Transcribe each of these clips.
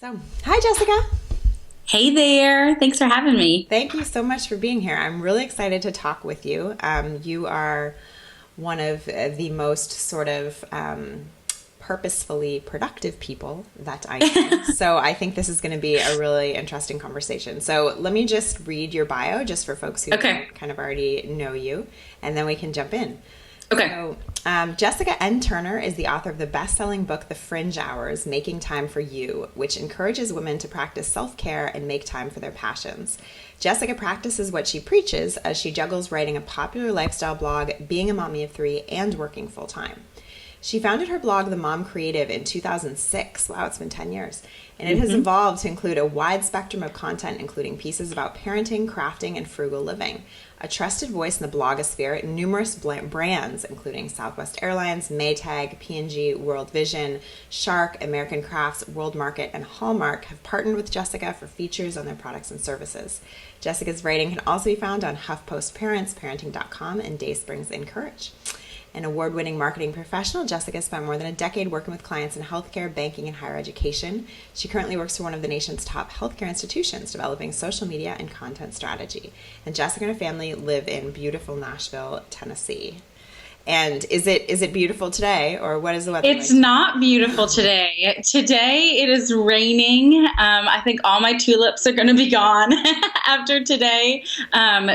So, hi, Jessica. Hey there. Thanks for having me. Thank you so much for being here. I'm really excited to talk with you. You are one of the most sort of purposefully productive people that I know. So, I think this is going to be a really interesting conversation. So, let me just read your bio just for folks who Okay. kind of already know you, and then we can jump in. Okay. So, Jessica N. Turner is the author of the best-selling book, The Fringe Hours, Making Time for You, which encourages women to practice self-care and make time for their passions. Jessica practices what she preaches as she juggles writing a popular lifestyle blog, being a mommy of three, and working full-time. She founded her blog, The Mom Creative, in 2006. Wow, it's been 10 years. And it has evolved to include a wide spectrum of content, including pieces about parenting, crafting, and frugal living. A trusted voice in the blogosphere, numerous brands, including Southwest Airlines, Maytag, P&G, World Vision, Shark, American Crafts, World Market, and Hallmark, have partnered with Jessica for features on their products and services. Jessica's writing can also be found on HuffPost Parents, Parenting.com, and Daysprings Encourage. An award-winning marketing professional, Jessica spent more than a decade working with clients in healthcare, banking, and higher education. She currently works for one of the nation's top healthcare institutions, developing social media and content strategy. And Jessica and her family live in beautiful Nashville, Tennessee. And is it beautiful today, or what is the weather It's like? not beautiful today. Today it is raining. I think all my tulips are going to be gone after today.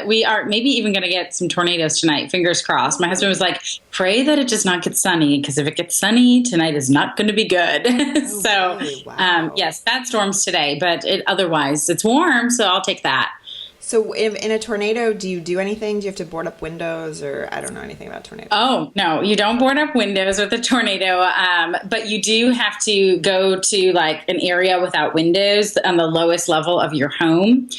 We are maybe even going to get some tornadoes tonight. Fingers crossed. My husband was like, pray that it does not get sunny, because if it gets sunny, tonight is not going to be good. So, really? Wow. yes, bad storms today, but otherwise it's warm, so I'll take that. So in a tornado, do you do anything? Do you have to board up windows, or I don't know anything about tornadoes? Oh, no, you don't board up windows with a tornado, but you do have to go to like an area without windows on the lowest level of your home.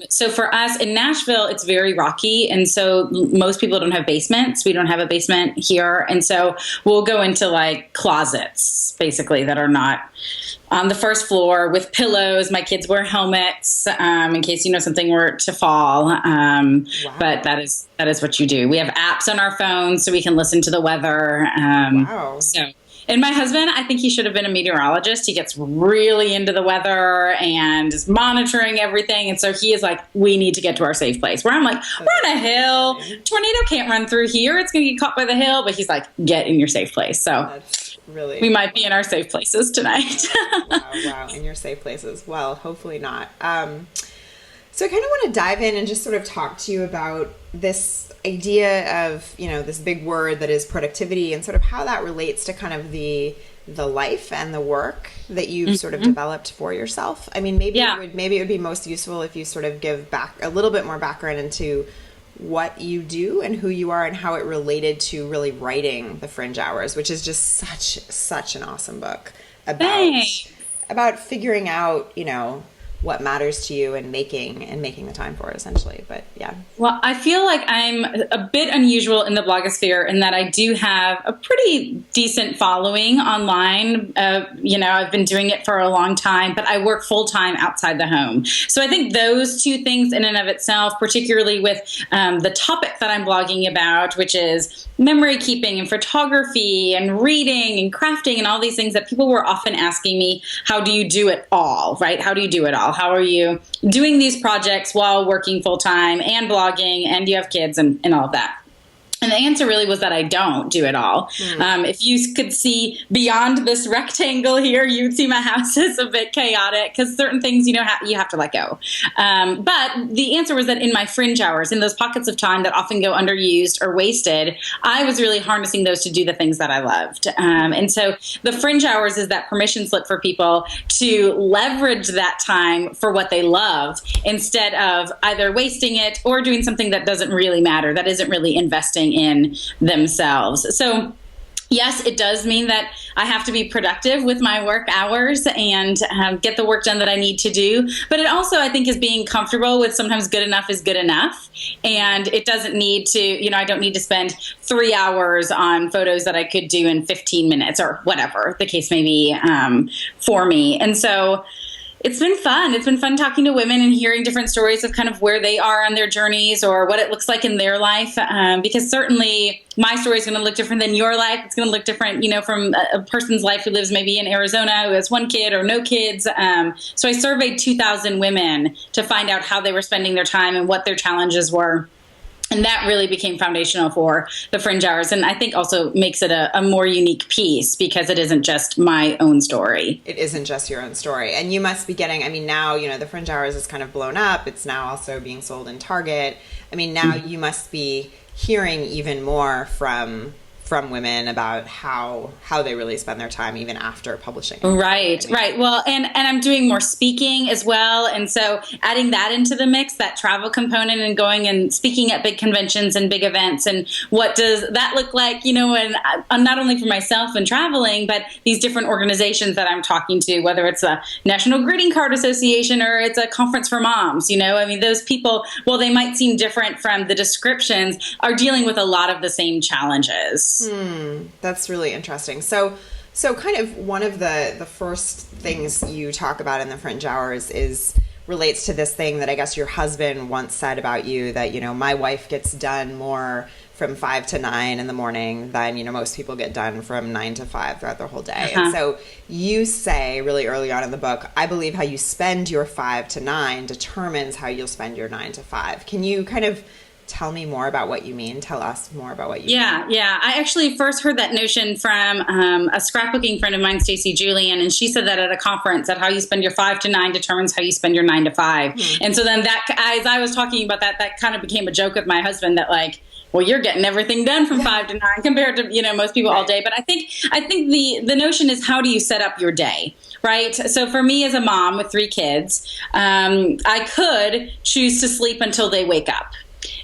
So for us in Nashville, it's very rocky. And so most people don't have basements. We don't have a basement here. And so we'll go into like closets, basically, that are not on the first floor with pillows. My kids wear helmets in case something were to fall. Wow. But that is what you do. We have apps on our phones so we can listen to the weather. Wow. And my husband, I think he should have been a meteorologist. He gets really into the weather and is monitoring everything. And so he is like, we need to get to our safe place. Where I'm like, we're on a hill. Tornado can't run through here. It's going to get caught by the hill. But he's like, get in your safe place. So That's really... we might be in our safe places tonight. Wow, in your safe places. Well, hopefully not. So I kind of want to dive in and just sort of talk to you about this idea of, this big word that is productivity, and sort of how that relates to kind of the life and the work that you've sort of developed for yourself. I mean, maybe it would be most useful if you sort of give back a little bit more background into what you do and who you are and how it related to really writing The Fringe Hours, which is just such an awesome book about figuring out, what matters to you and making the time for it, essentially. But yeah. Well, I feel like I'm a bit unusual in the blogosphere in that I do have a pretty decent following online. I've been doing it for a long time, but I work full time outside the home. So I think those two things in and of itself, particularly with the topic that I'm blogging about, which is memory keeping and photography and reading and crafting and all these things that people were often asking me, how do you do it all, right? How do you do it all? How are you doing these projects while working full time and blogging, and you have kids and all of that? And the answer really was that I don't do it all. If you could see beyond this rectangle here, you would see my house is a bit chaotic because certain things, you have to let go. But the answer was that in my fringe hours, in those pockets of time that often go underused or wasted, I was really harnessing those to do the things that I loved. And so the fringe hours is that permission slip for people to leverage that time for what they love instead of either wasting it or doing something that doesn't really matter, that isn't really investing in themselves. So yes, it does mean that I have to be productive with my work hours and get the work done that I need to do. But it also, I think, is being comfortable with sometimes good enough is good enough. And it doesn't need to, I don't need to spend 3 hours on photos that I could do in 15 minutes or whatever the case may be for me. And so It's been fun. It's been fun talking to women and hearing different stories of kind of where they are on their journees or what it looks like in their life. Because certainly my story is going to look different than your life. It's going to look different, from a person's life who lives maybe in Arizona who has one kid or no kids. So I surveyed 2,000 women to find out how they were spending their time and what their challenges were. And that really became foundational for the Fringe Hours. And I think also makes it a more unique piece because it isn't just my own story. It isn't just your own story. And you must be getting, now, the Fringe Hours is kind of blown up. It's now also being sold in Target. Now you must be hearing even more from women about how they really spend their time even after publishing. Right. Well, and I'm doing more speaking as well. And so adding that into the mix, that travel component and going and speaking at big conventions and big events. And what does that look like, and not only for myself and traveling, but these different organizations that I'm talking to, whether it's the National Greeting Card Association or it's a conference for moms, those people, while they might seem different from the descriptions, are dealing with a lot of the same challenges. That's really interesting. So kind of one of the first things you talk about in the Fringe Hours relates to this thing that I guess your husband once said about you, that, my wife gets done more from 5 to 9 in the morning than, most people get done from 9 to 5 throughout their whole day. And so you say really early on in the book, I believe how you spend your 5 to 9 determines how you'll spend your 9 to 5. Can you kind of tell me more about what you mean? Tell us more about what you mean. Yeah. I actually first heard that notion from a scrapbooking friend of mine, Stacey Julian, and she said that at a conference, that how you spend your 5 to 9 determines how you spend your 9 to 5. And so then that, as I was talking about that kind of became a joke with my husband that well, you're getting everything done from 5 to 9 compared to, most people all day. But I think the notion is, how do you set up your day? Right. So for me as a mom with 3 kids, I could choose to sleep until they wake up.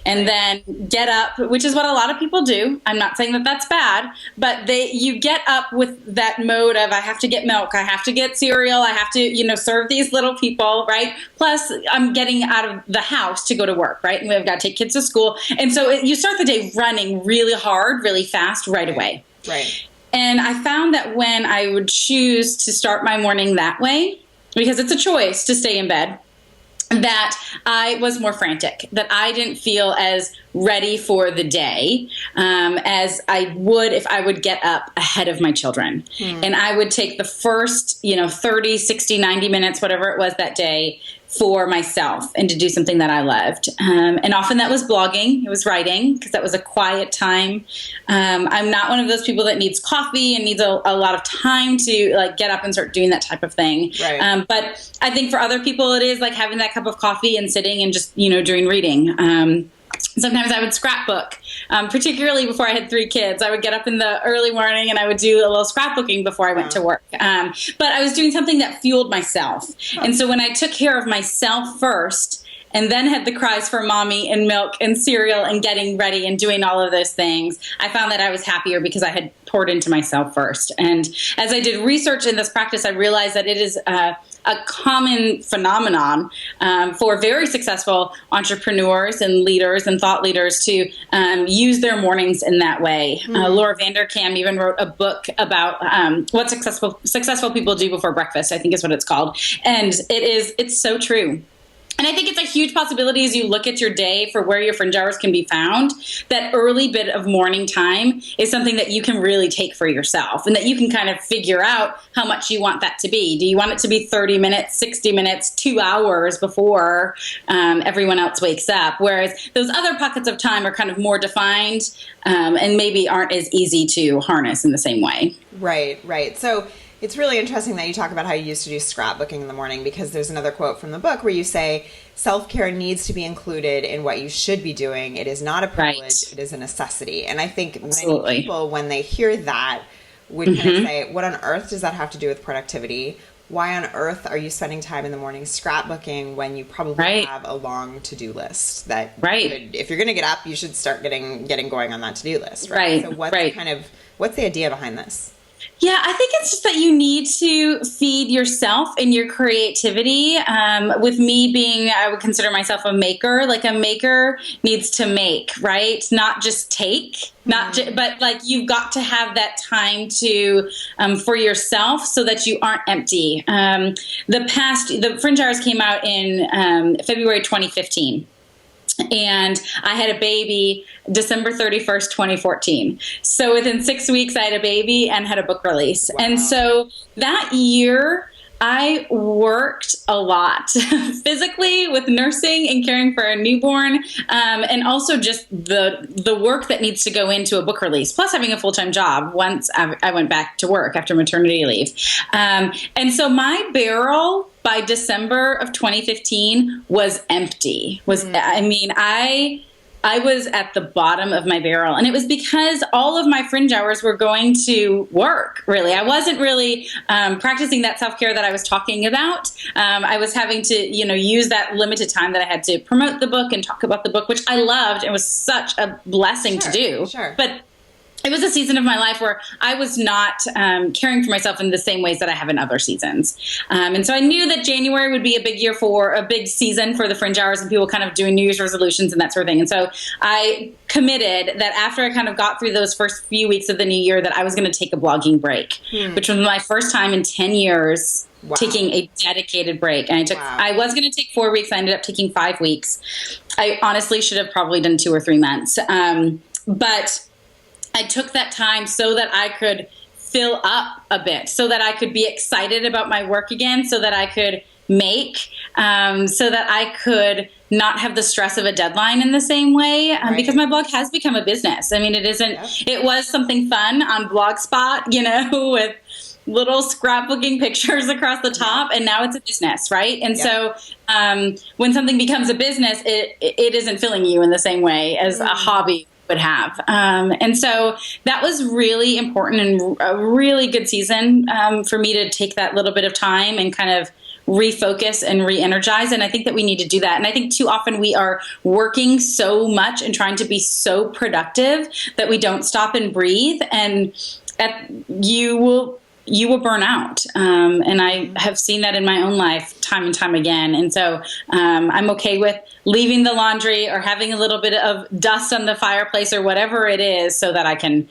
And then get up, which is what a lot of people do. I'm not saying that that's bad, but you get up with that mode of, I have to get milk, I have to get cereal, I have to, serve these little people, right? Plus, I'm getting out of the house to go to work, right? And we've got to take kids to school. And so you start the day running really hard, really fast right away. Right. And I found that when I would choose to start my morning that way, because it's a choice to stay in bed, that I was more frantic, that I didn't feel as ready for the day as I would if I would get up ahead of my children. And I would take the first, 30, 60, 90 minutes, whatever it was that day, for myself and to do something that I loved. And often that was blogging. It was writing, because that was a quiet time. I'm not one of those people that needs coffee and needs a lot of time to get up and start doing that type of thing. Right. But I think for other people, it is like having that cup of coffee and sitting and just, doing reading. Sometimes I would scrapbook, particularly before I had 3 kids. I would get up in the early morning and I would do a little scrapbooking before I went to work. But I was doing something that fueled myself. And so when I took care of myself first and then had the cries for mommy and milk and cereal and getting ready and doing all of those things, I found that I was happier because I had poured into myself first. And as I did research in this practice, I realized that it is a common phenomenon for very successful entrepreneurs and leaders and thought leaders to use their mornings in that way. Laura Vanderkam even wrote a book about what successful people do before breakfast, I think is what it's called. And it's so true. And I think it's a huge possibility as you look at your day for where your Fringe Hours can be found. That early bit of morning time is something that you can really take for yourself and that you can kind of figure out how much you want that to be. Do you want it to be 30 minutes, 60 minutes, 2 hours before everyone else wakes up? Whereas those other pockets of time are kind of more defined and maybe aren't as easy to harness in the same way. Right. So it's really interesting that you talk about how you used to do scrapbooking in the morning, because there's another quote from the book where you say, self-care needs to be included in what you should be doing. It is not a privilege. Right. It is a necessity. And I think many people, when they hear that, would kind of say, what on earth does that have to do with productivity? Why on earth are you spending time in the morning scrapbooking when you probably have a long to-do list that if you're going to get up, you should start getting going on that to-do list, right? So what's the idea behind this? Yeah, I think it's just that you need to feed yourself and your creativity. With me being, I would consider myself a maker. Like a maker needs to make, right? Not just take, but like you've got to have that time to for yourself so that you aren't empty. The Fringe Hours came out in February 2015. And I had a baby December 31st, 2014. So within 6 weeks, I had a baby and had a book release. Wow. And so that year, I worked a lot physically with nursing and caring for a newborn, and also just the work that needs to go into a book release, plus having a full-time job once I went back to work after maternity leave. And so my barrel by December of 2015 was empty. I was at the bottom of my barrel, and it was because all of my Fringe Hours were going to work, really. I wasn't really practicing that self-care that I was talking about. I was having to, use that limited time that I had to promote the book and talk about the book, which I loved. It was such a blessing to do. Sure. But it was a season of my life where I was not caring for myself in the same ways that I have in other seasons. And so I knew that January would be a big season for the Fringe Hours and people kind of doing New Year's resolutions and that sort of thing. And so I committed that after I kind of got through those first few weeks of the new year that I was going to take a blogging break, which was my first time in 10 years taking a dedicated break. And I was going to take 4 weeks. I ended up taking 5 weeks. I honestly should have probably done 2 or 3 months. But I took that time so that I could fill up a bit, so that I could be excited about my work again, so that I could make, so that I could not have the stress of a deadline in the same way, because my blog has become a business. I mean, it was something fun on Blogspot, with little scrapbooking pictures across the top, and now it's a business, right? And so when something becomes a business, it isn't filling you in the same way as a hobby would have. And so that was really important and a really good season for me to take that little bit of time and kind of refocus and re-energize. And I think that we need to do that. And I think too often we are working so much and trying to be so productive that we don't stop and breathe, and you will burn out. And I have seen that in my own life time and time again. And so I'm okay with leaving the laundry or having a little bit of dust on the fireplace or whatever it is so that I can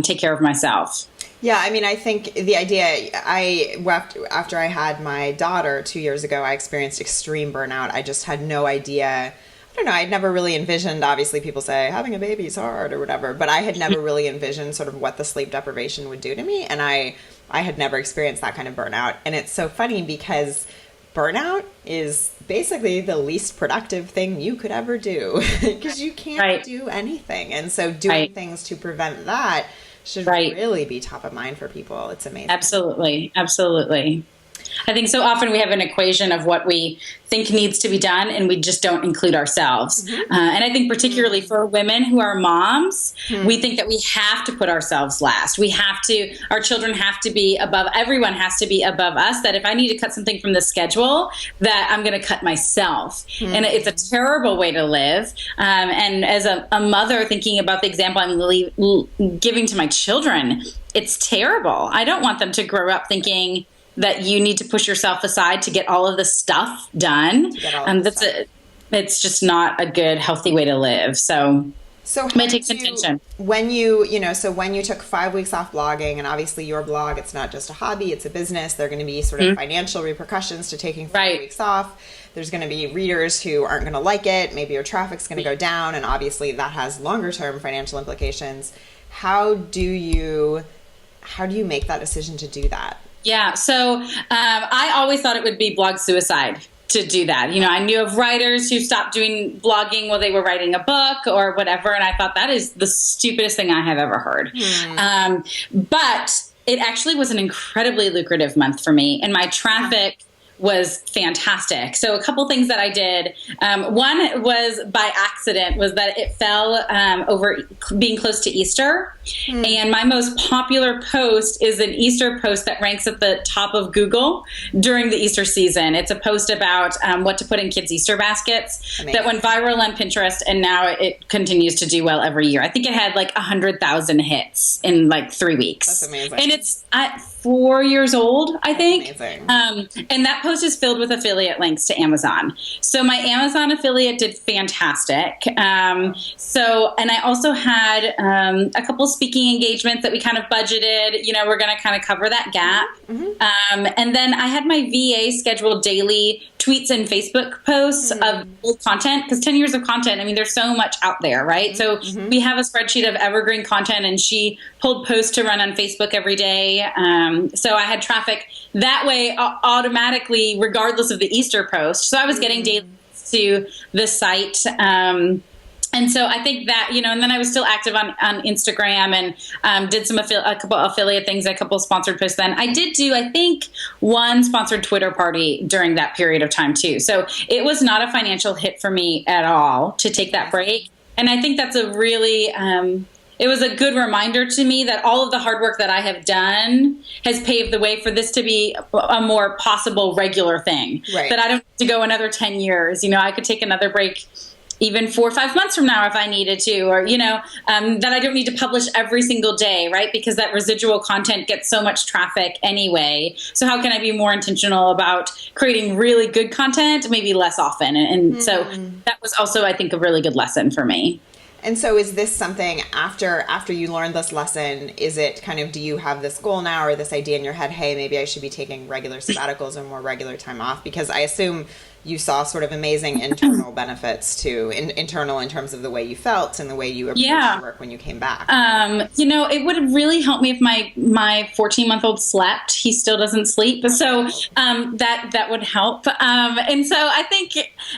take care of myself. Yeah, I mean, I think the idea, after I had my daughter 2 years ago, I experienced extreme burnout. I just had no idea. I don't know, I'd never really envisioned, obviously people say having a baby is hard or whatever, but I had never really envisioned sort of what the sleep deprivation would do to me. And I had never experienced that kind of burnout. And it's so funny because burnout is basically the least productive thing you could ever do because you can't do anything. And so doing things to prevent that should really be top of mind for people. It's amazing. Absolutely. Absolutely. I think so often we have an equation of what we think needs to be done, and we just don't include ourselves. And I think particularly for women who are moms, we think that we have to put ourselves last. Our children have to be above, everyone has to be above us, that if I need to cut something from the schedule, that I'm going to cut myself. And it's a terrible way to live. And as a mother, thinking about the example I'm giving to my children, it's terrible. I don't want them to grow up thinking that you need to push yourself aside to get all of the stuff done. It's just not a good, healthy way to live. So it takes attention. When you took 5 weeks off blogging, and obviously your blog, it's not just a hobby, it's a business. There are going to be sort of financial repercussions to taking 5 weeks off. There's going to be readers who aren't going to like it. Maybe your traffic's going to go down, and obviously that has longer term financial implications. How do you make that decision to do that? Yeah. So I always thought it would be blog suicide to do that. I knew of writers who stopped doing blogging while they were writing a book or whatever. And I thought that is the stupidest thing I have ever heard. But it actually was an incredibly lucrative month for me. And my traffic was fantastic. So a couple things that I did. One was by accident, was that it fell over being close to Easter. And my most popular post is an Easter post that ranks at the top of Google during the Easter season. It's a post about what to put in kids' Easter baskets. Amazing. That went viral on Pinterest, and now it continues to do well every year. I think it had like 100,000 hits in like 3 weeks. That's amazing. And it's at 4 years old, I think. Amazing. And that post is filled with affiliate links to Amazon. So my Amazon affiliate did fantastic. And I also had a couple speaking engagements that we kind of budgeted. We're going to kind of cover that gap. And then I had my VA schedule daily tweets and Facebook posts of old content, because 10 years of content, I mean, there's so much out there, right? So we have a spreadsheet of evergreen content, and she pulled posts to run on Facebook every day. So I had traffic that way automatically, regardless of the Easter post. So I was getting daily to the site. And so I think that, and then I was still active on Instagram and did a couple affiliate things, a couple sponsored posts then. I did do, I think, one sponsored Twitter party during that period of time too. So it was not a financial hit for me at all to take that break. And I think that's a really, it was a good reminder to me that all of the hard work that I have done has paved the way for this to be a more possible regular thing. Right. That I don't have to go another 10 years. I could take another break even 4 or 5 months from now if I needed to, or, that I don't need to publish every single day, right? Because that residual content gets so much traffic anyway. So how can I be more intentional about creating really good content, maybe less often? And so that was also, I think, a really good lesson for me. And so is this something after you learned this lesson, is it kind of, do you have this goal now or this idea in your head, hey, maybe I should be taking regular sabbaticals or more regular time off? Because I assume you saw sort of amazing internal benefits to internal in terms of the way you felt and the way you approached work when you came back. It would really help me if my 14-month-old slept. He still doesn't sleep. So that would help. And so I think,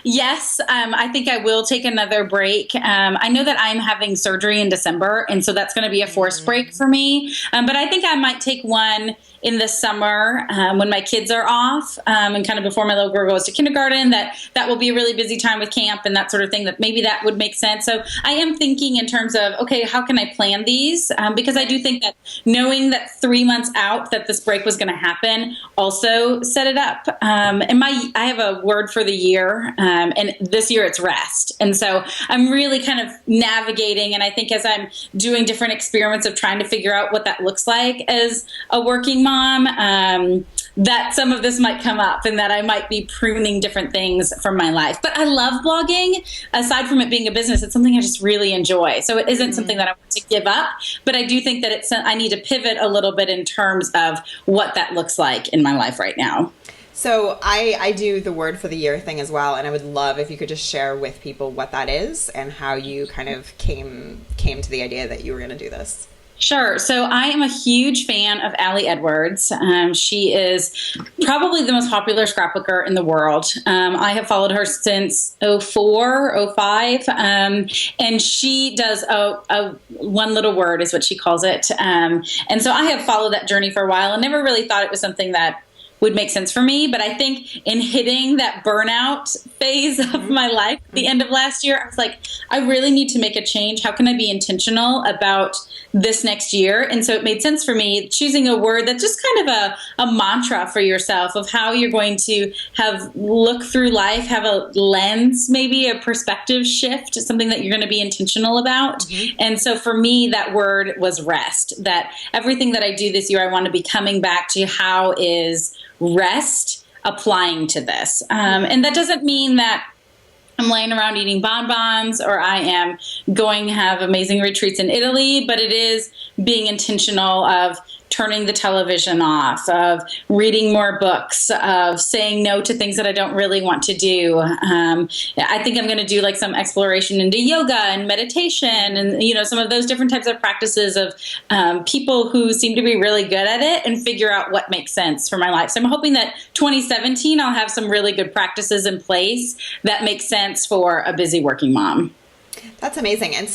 yes, I think I will take another break. I know that I'm having surgery in December, and so that's going to be a forced break for me. But I think I might take one in the summer when my kids are off and kind of before my little girl goes to kindergarten. That will be a really busy time with camp and that sort of thing, that maybe that would make sense. So I am thinking in terms of, okay, how can I plan these? Because I do think that knowing that 3 months out that this break was going to happen also set it up. And I have a word for the year, and this year it's rest. And so I'm really kind of navigating, and I think as I'm doing different experiments of trying to figure out what that looks like as a working mom, that some of this might come up and that I might be pruning different things from my life. But I love blogging. Aside from it being a business, it's something I just really enjoy. So it isn't something that I want to give up, but I do think that I need to pivot a little bit in terms of what that looks like in my life right now. So I do the word for the year thing as well, and I would love if you could just share with people what that is and how you kind of came to the idea that you were going to do this. Sure. So I am a huge fan of Allie Edwards. She is probably the most popular scrapbooker in the world. I have followed her since 2004, 2005, and she does a one little word is what she calls it. And so I have followed that journey for a while and never really thought it was something that would make sense for me. But I think in hitting that burnout phase of my life at the end of last year, I was like, I really need to make a change. How can I be intentional about this next year? And so it made sense for me choosing a word that's just kind of a mantra for yourself of how you're going to look through life, have a lens, maybe a perspective shift, something that you're going to be intentional about. And so for me, that word was rest, that everything that I do this year, I want to be coming back to how is rest applying to this. And that doesn't mean that I'm laying around eating bonbons or I am going to have amazing retreats in Italy, but it is being intentional of turning the television off, of reading more books, of saying no to things that I don't really want to do. I think I'm going to do like some exploration into yoga and meditation and, some of those different types of practices of people who seem to be really good at it and figure out what makes sense for my life. So I'm hoping that 2017, I'll have some really good practices in place that make sense for a busy working mom. That's amazing. And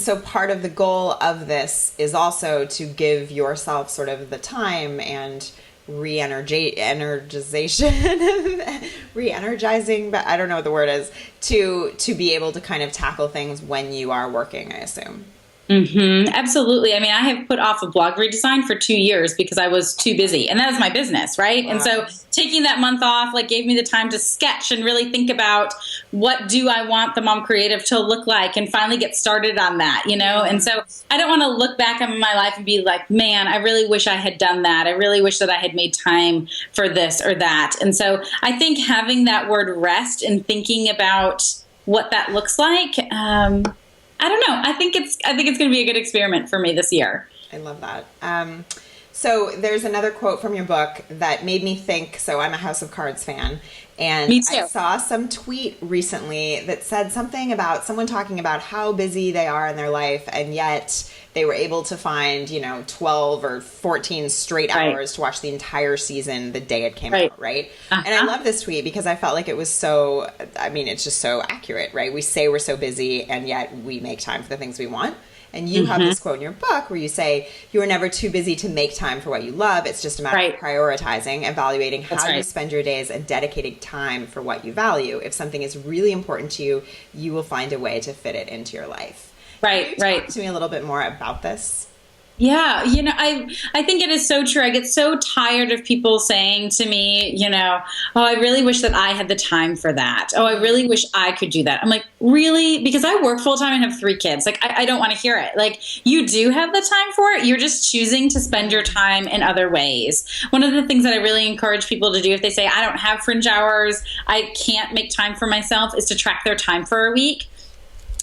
so part of the goal of this is also to give yourself sort of the time and re-energizing, but I don't know what the word is, to be able to kind of tackle things when you are working, I assume. Absolutely. I mean, I have put off a blog redesign for 2 years because I was too busy, and that was my business, right? Wow. And so taking that month off, like, gave me the time to sketch and really think about what do I want the Mom Creative to look like, and finally get started on that, you know? And so I don't want to look back on my life and be like, man, I really wish I had done that. I really wish that I had made time for this or that. And so I think having that word rest and thinking about what that looks like, I don't know. I think it's going to be a good experiment for me this year. I love that. So there's another quote from your book that made me think. So I'm a House of Cards fan, and me too. I saw some tweet recently that said something about someone talking about how busy they are in their life, and yet they were able to find, 12 or 14 straight hours to watch the entire season the day it came out, right? And I love this tweet because I felt like it was so, it's just so accurate, right? We say we're so busy, and yet we make time for the things we want. And you have this quote in your book where you say, you are never too busy to make time for what you love. It's just a matter of prioritizing, evaluating how you spend your days, and dedicating time for what you value. If something is really important to you, you will find a way to fit it into your life. Can you talk to me a little bit more about this? Yeah, I think it is so true. I get so tired of people saying to me, oh, I really wish that I had the time for that. Oh, I really wish I could do that. I'm like, really? Because I work full time and have 3 kids. Like, I don't want to hear it. Like, you do have the time for it. You're just choosing to spend your time in other ways. One of the things that I really encourage people to do if they say, I don't have fringe hours, I can't make time for myself, is to track their time for a week.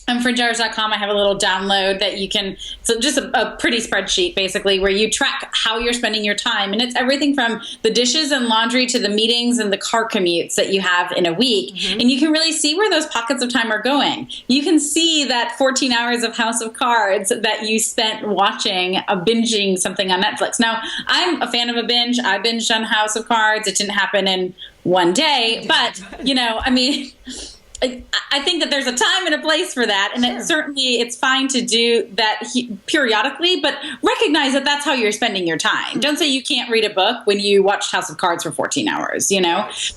On fringehours.com, I have a little download that you can, so just a pretty spreadsheet basically, where you track how you're spending your time. And it's everything from the dishes and laundry to the meetings and the car commutes that you have in a week. And you can really see where those pockets of time are going. You can see that 14 hours of House of Cards that you spent watching, binging something on Netflix. Now, I'm a fan of a binge. I binged on House of Cards. It didn't happen in one day, but, I think that there's a time and a place for that, and that certainly it's fine to do that periodically, but recognize that that's how you're spending your time. Don't say you can't read a book when you watched House of Cards for 14 hours, And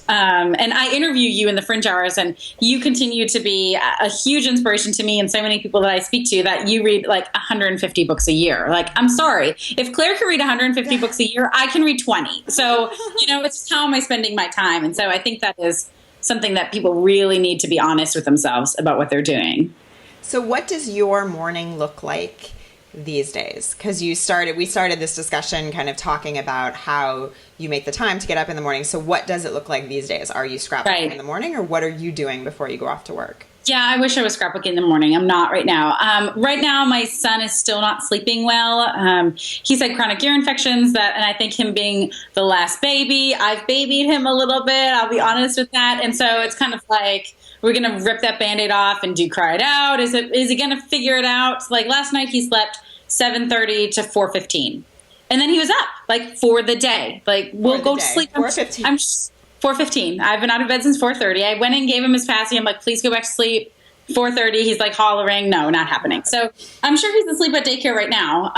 I interview you in the Fringe Hours, and you continue to be a huge inspiration to me and so many people that I speak to, that you read like 150 books a year. Like, I'm sorry. If Claire can read 150 books a year, I can read 20. So, it's how am I spending my time? And so I think that is something that people really need to be honest with themselves about what they're doing. So what does your morning look like these days? Because we started this discussion kind of talking about how you make the time to get up in the morning. So what does it look like these days? Are you scrapbooking in the morning, or what are you doing before you go off to work? Yeah, I wish I was scrapbooking in the morning. I'm not right now. Right now, my son is still not sleeping well. He's had chronic ear infections, and I think him being the last baby, I've babied him a little bit. I'll be honest with that. And so it's kind of like, we're going to rip that Band-Aid off and do cry it out. Is he going to figure it out? Like, last night he slept 7:30 to 4:15. And then he was up, like, for the day. Like, we'll go to sleep. 4:15. 4:15. I've been out of bed since 4:30. I went and gave him his passy. I'm like, please go back to sleep. 4:30. He's like hollering. No, not happening. So I'm sure he's asleep at daycare right now.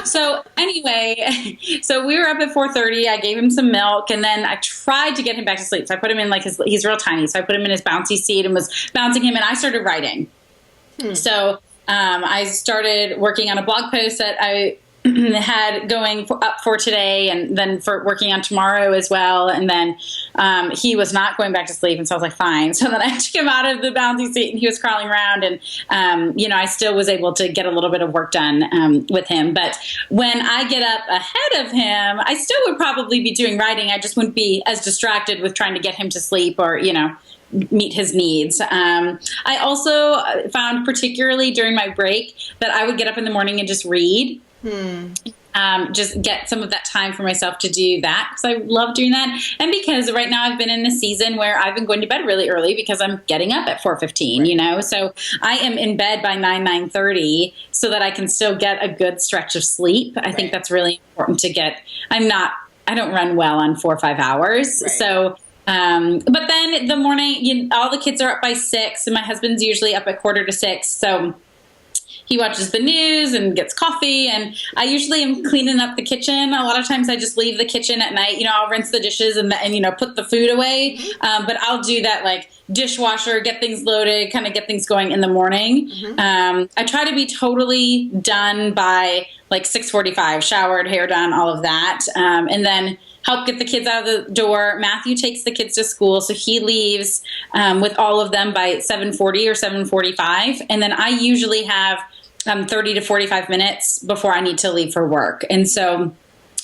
So anyway, so we were up at 4:30. I gave him some milk, and then I tried to get him back to sleep. So I put him in he's real tiny. So I put him in his bouncy seat and was bouncing him, and I started writing. So I started working on a blog post that I had going up for today, and then for working on tomorrow as well. And then he was not going back to sleep, and so I was like, fine. So then I took him out of the bouncy seat, and he was crawling around, and I still was able to get a little bit of work done with him. But when I get up ahead of him, I still would probably be doing writing. I just wouldn't be as distracted with trying to get him to sleep or meet his needs. I also found, particularly during my break, that I would get up in the morning and just read. Just get some of that time for myself to do that, because I love doing that, and because right now I've been in a season where I've been going to bed really early because I'm getting up at 4:15. So I am in bed by 9:30 so that I can still get a good stretch of sleep. I think that's really important to get. I don't run well on 4 or 5 hours. So but then the morning, all the kids are up by 6, and my husband's usually up at 5:45. So he watches the news and gets coffee, and I usually am cleaning up the kitchen. A lot of times I just leave the kitchen at night. I'll rinse the dishes and put the food away. But I'll do that, like dishwasher, get things loaded, kind of get things going in the morning. I try to be totally done by like 6:45, showered, hair done, all of that. And then help get the kids out of the door. Matthew takes the kids to school, so he leaves with all of them by 7:40 or 7:45. And then I usually have 30 to 45 minutes before I need to leave for work. And so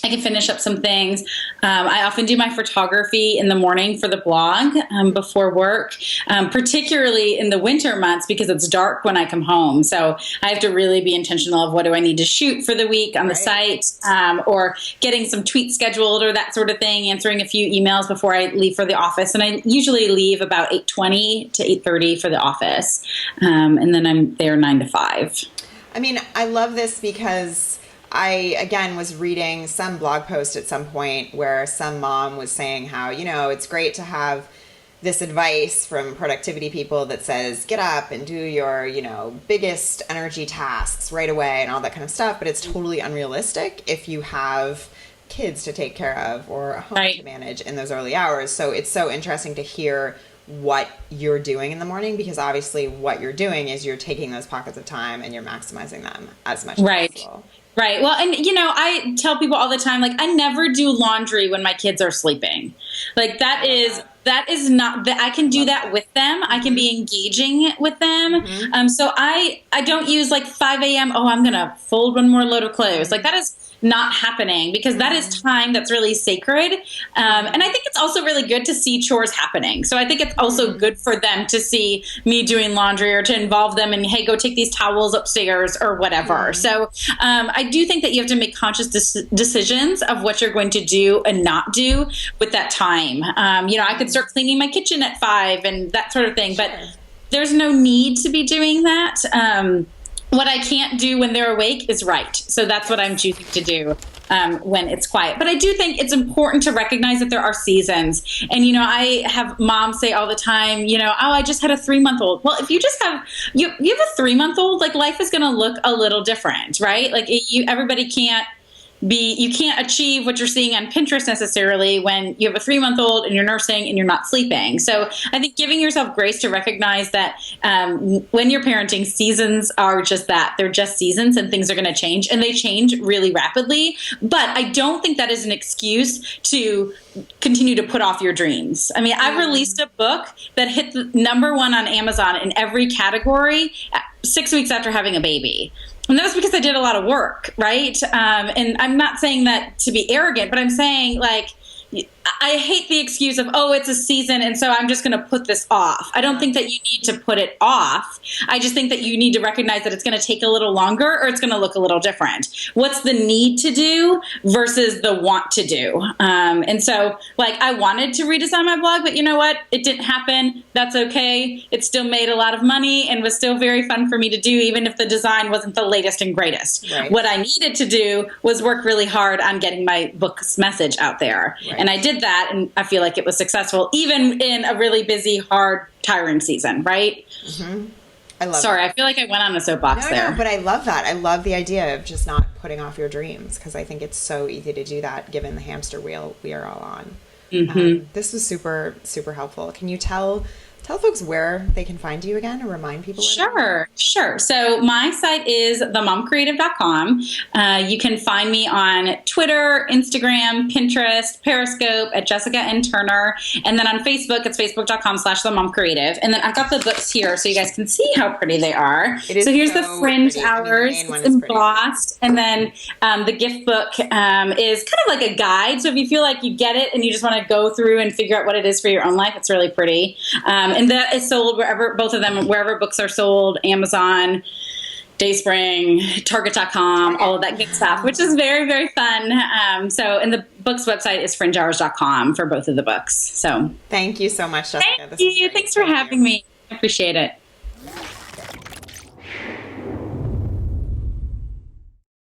I can finish up some things. I often do my photography in the morning for the blog before work, particularly in the winter months because it's dark when I come home. So I have to really be intentional of what do I need to shoot for the week on the site, or getting some tweets scheduled or that sort of thing, answering a few emails before I leave for the office. And I usually leave about 8:20 to 8:30 for the office. And then I'm there 9 to 5. I mean, I love this because I, again, was reading some blog post at some point where some mom was saying how, it's great to have this advice from productivity people that says, get up and do your, biggest energy tasks right away and all that kind of stuff. But it's totally unrealistic if you have kids to take care of or a home to manage in those early hours. So it's so interesting to hear what you're doing in the morning, because obviously what you're doing is you're taking those pockets of time and you're maximizing them as much as possible. Right. Well, and I tell people all the time, like, I never do laundry when my kids are sleeping. Like that is not that I can do that with them. I can be engaging with them. So I don't use like 5 a.m. Oh, I'm going to fold one more load of clothes. Like that is not happening, because that is time that's really sacred. And I think it's also really good to see chores happening. So I think it's also good for them to see me doing laundry or to involve them in, hey, go take these towels upstairs or whatever. So I do think that you have to make conscious decisions of what you're going to do and not do with that time. I could start cleaning my kitchen at 5 and that sort of thing, but there's no need to be doing that. What I can't do when they're awake is write. So that's what I'm choosing to do when it's quiet. But I do think it's important to recognize that there are seasons. And, I have moms say all the time, oh, I just had a 3-month-old. Well, if you just have, you have a 3-month-old, like life is going to look a little different, right? Like everybody you can't achieve what you're seeing on Pinterest necessarily when you have a 3-month-old and you're nursing and you're not sleeping. So I think giving yourself grace to recognize that when you're parenting, seasons are just that. They're just seasons, and things are going to change, and they change really rapidly. But I don't think that is an excuse to continue to put off your dreams. I mean, I've released a book that hit the #1 on Amazon in every category 6 weeks after having a baby. And that was because I did a lot of work, right? And I'm not saying that to be arrogant, but I'm saying, like, I hate the excuse of, oh, it's a season, and so I'm just going to put this off. I don't think that you need to put it off. I just think that you need to recognize that it's going to take a little longer, or it's going to look a little different. What's the need to do versus the want to do? And so, like, I wanted to redesign my blog, but you know what? It didn't happen. That's okay. It still made a lot of money and was still very fun for me to do, even if the design wasn't the latest and greatest. Right. What I needed to do was work really hard on getting my book's message out there. Right. And I did that, and I feel like it was successful, even in a really busy, hard, tiring season, right? I love Sorry, that. I feel like I went on a soapbox there. No, but I love that. I love the idea of just not putting off your dreams, because I think it's so easy to do that given the hamster wheel we are all on. This was super, super helpful. Can you tell folks where they can find you again, or remind people? Sure. So my site is themomcreative.com. You can find me on Twitter, Instagram, Pinterest, Periscope at Jessica N. Turner. And then on Facebook, it's facebook.com/themomcreative. And then I've got the books here so you guys can see how pretty they are. So here's the Fringe Hours. It's embossed. And then the gift book is kind of like a guide. So if you feel like you get it and you just want to go through and figure out what it is for your own life, it's really pretty. And that is sold wherever books are sold, Amazon, Dayspring, Target.com, all of that good stuff, which is very, very fun. And the book's website is fringehours.com for both of the books. So thank you so much, Jessica. Thank you. Thanks for having me. I appreciate it.